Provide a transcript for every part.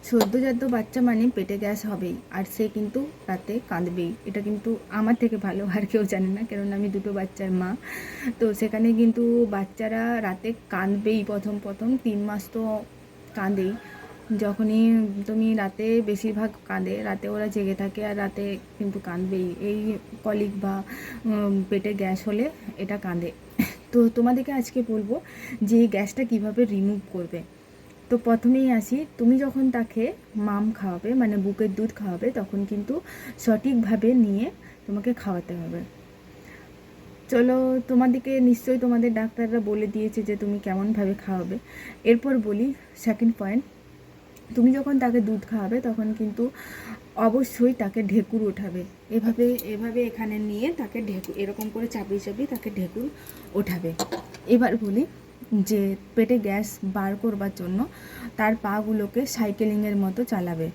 সদ্যজাত বাচ্চা মানে পেটে গ্যাস হবেই, আর সে কিন্তু রাতে কাঁদবেই। এটা কিন্তু আমার থেকে ভালো আর কেউ জানে না, কেননা আমি দুটো বাচ্চার মা। তো সেখানে কিন্তু বাচ্চারা রাতে কাঁদবেই। প্রথম প্রথম 3 মাস তো কাঁদেই। যখনই তুমি রাতে, বেশিরভাগ কাঁদে রাতে, ওরা জেগে থাকে আর রাতে কিন্তু কাঁদবেই। এই কলিক বা পেটে গ্যাস হলে এটা কাঁদে। তো তোমাদেরকে আজকে বলবো যে এই গ্যাসটা কীভাবে রিমুভ করবে। তো প্রথমেই আসি, তুমি যখন তাকে মাম খাওয়াবে মানে বুকের দুধ খাওয়াবে, তখন কিন্তু সঠিকভাবে নিয়ে তোমাকে খাওয়াতে হবে। চলো, তোমাদেরকে নিশ্চয়ই তোমাদের ডাক্তাররা বলে দিয়েছে যে তুমি কেমনভাবে খাওয়াবে। এরপর বলি সেকেন্ড পয়েন্ট, তুমি যখন তাকে দুধ খাওয়াবে তখন কিন্তু অবশ্যই তাকে ঢেকুর ওঠাবে। এভাবে এভাবে এখানে নিয়ে তাকে ঢেকুর, এরকম করে চাপিয়ে চাপিয়ে তাকে ঢেকুর ওঠাবে। এবার বলি যে পেটে গ্যাস বার করবার জন্য তার পাগুলোকে সাইকেলিংয়ের মতো চালাবে।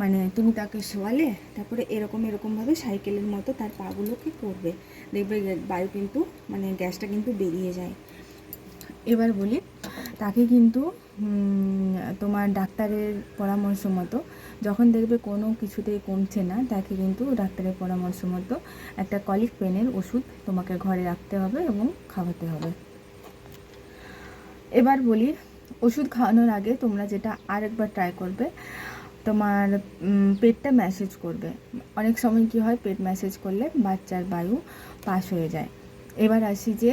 মানে তুমি তাকে শোয়ালে, তারপরে এরকমভাবে সাইকেলের মতো তার পাগুলোকে করবে, দেখবে বায়ু কিন্তু মানে গ্যাসটা কিন্তু বেরিয়ে যায়। এবার বলি, তাকে কিন্তু তোমার ডাক্তারের পরামর্শ মতো, যখন দেখবে কোনো কিছুতেই কমছে না, তাকে কিন্তু ডাক্তারের পরামর্শ মতো একটা কলিক পেনের ওষুধ তোমাকে ঘরে রাখতে হবে এবং খাওয়াতে হবে। এবার বলি, ওষুধ খাওয়ানোর আগে তোমরা যেটা আরেকবার ট্রাই করবে, তোমার পেটটা ম্যাসেজ করবে। অনেক সময় কি হয়, পেট ম্যাসেজ করলে বাচ্চার বায়ু পাস হয়ে যায়। এবার আসি যে